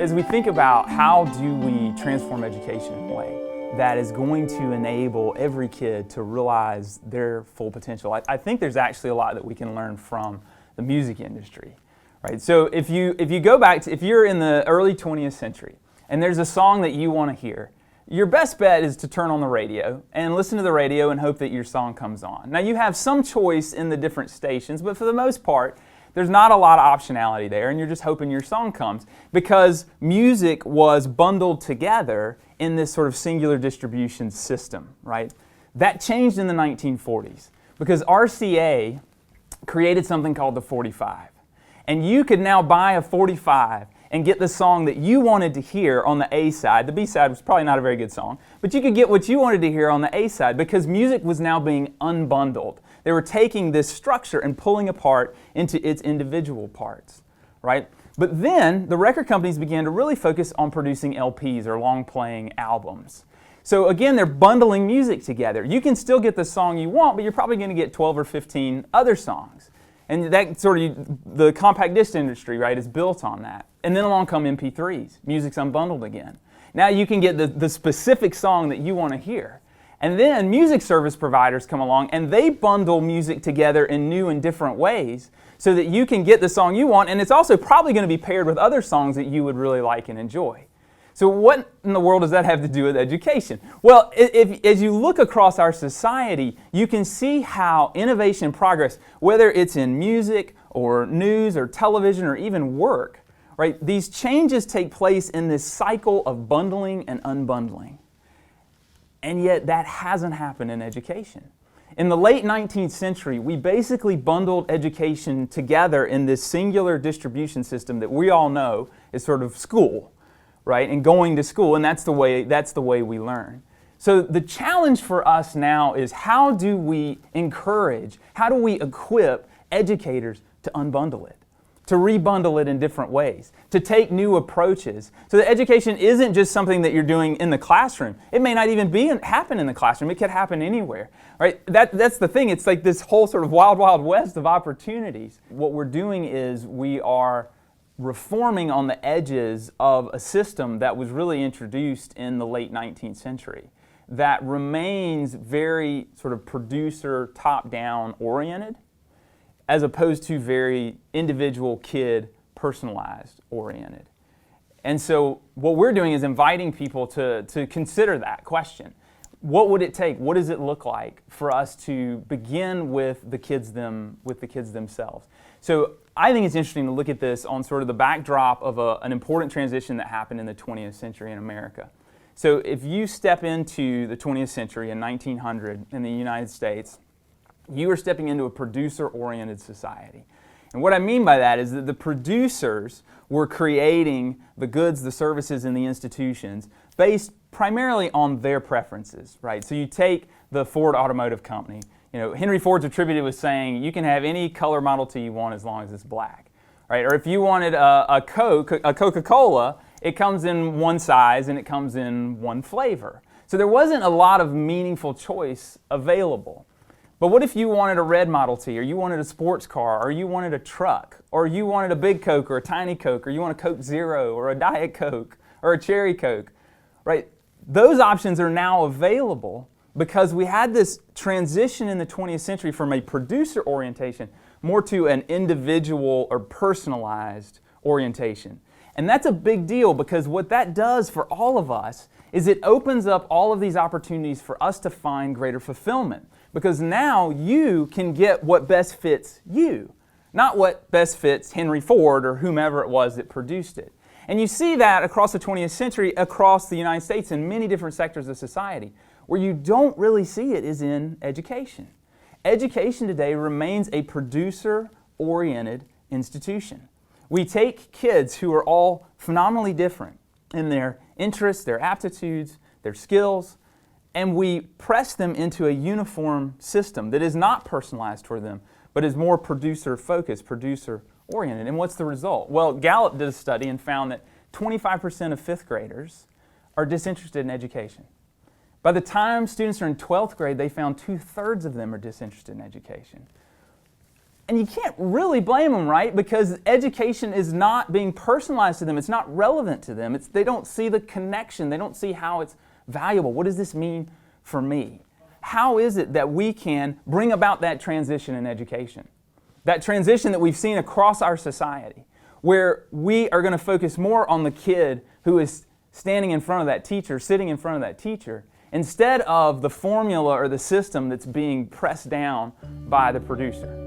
As we think about how do we transform education in a way that is going to enable every kid to realize their full potential, I think there's actually a lot that we can learn from the music industry, right? So if you go back to, if you're in the early 20th century and there's a song that you want to hear, your best bet is to turn on the radio and listen to the radio and hope that your song comes on. Now you have some choice in the different stations, but for the most part, there's not a lot of optionality there, and you're just hoping your song comes because music was bundled together in this sort of singular distribution system, right? That changed in the 1940s because RCA created something called the 45. And you could now buy a 45 and get the song that you wanted to hear on the A side. The B side was probably not a very good song, but you could get what you wanted to hear on the A side because music was now being unbundled. They were taking this structure and pulling apart into its individual parts, right? But then the record companies began to really focus on producing LPs or long-playing albums. So again, they're bundling music together. You can still get the song you want, but you're probably going to get 12 or 15 other songs. And that sort of, the compact disc industry, right, is built on that. And then along come MP3s. Music's unbundled again. Now you can get the specific song that you want to hear. And then music service providers come along and they bundle music together in new and different ways so that you can get the song you want, and it's also probably going to be paired with other songs that you would really like and enjoy. So what in the world does that have to do with education? Well, as you look across our society, you can see how innovation and progress, whether it's in music or news or television or even work, right? These changes take place in this cycle of bundling and unbundling. And yet that hasn't happened in education. In the late 19th century, we basically bundled education together in this singular distribution system that we all know is sort of school, right? And going to school, and that's the way we learn. So the challenge for us now is how do we encourage, how do we equip educators to unbundle it? To rebundle it in different ways, to take new approaches. So that education isn't just something that you're doing in the classroom. It may not even happen in the classroom. It could happen anywhere, right? That's the thing. It's like this whole sort of wild, wild west of opportunities. What we're doing is we are reforming on the edges of a system that was really introduced in the late 19th century that remains very sort of producer, top-down oriented, as opposed to very individual kid, personalized oriented. And so what we're doing is inviting people to consider that question. What would it take? What does it look like for us to begin with the kids themselves? So I think it's interesting to look at this on sort of the backdrop of an important transition that happened in the 20th century in America. So if you step into the 20th century in 1900 in the United States, you are stepping into a producer-oriented society. And what I mean by that is that the producers were creating the goods, the services, and the institutions based primarily on their preferences, right? So you take the Ford Automotive Company. You know, Henry Ford's attributed with saying you can have any color Model T you want as long as it's black, right? Or if you wanted a Coca-Cola, it comes in one size and it comes in one flavor. So there wasn't a lot of meaningful choice available. But what if you wanted a red Model T, or you wanted a sports car, or you wanted a truck, or you wanted a big Coke or a tiny Coke, or you want a Coke Zero, or a Diet Coke, or a Cherry Coke, right? Those options are now available because we had this transition in the 20th century from a producer orientation more to an individual or personalized orientation. And that's a big deal because what that does for all of us is it opens up all of these opportunities for us to find greater fulfillment. Because now you can get what best fits you, not what best fits Henry Ford or whomever it was that produced it. And you see that across the 20th century, across the United States in many different sectors of society. Where you don't really see it is in education. Education today remains a producer-oriented institution. We take kids who are all phenomenally different in their interests, their aptitudes, their skills, and we press them into a uniform system that is not personalized toward them, but is more producer-focused, producer-oriented. And what's the result? Well, Gallup did a study and found that 25% of fifth graders are disinterested in education. By the time students are in 12th grade, they found 2/3 of them are disinterested in education. And you can't really blame them, right? Because education is not being personalized to them. It's not relevant to them. They don't see the connection. They don't see how it's valuable. What does this mean for me? How is it that we can bring about that transition in education? That transition that we've seen across our society, where we are going to focus more on the kid who is standing in front of that teacher, sitting in front of that teacher, instead of the formula or the system that's being pressed down by the producer.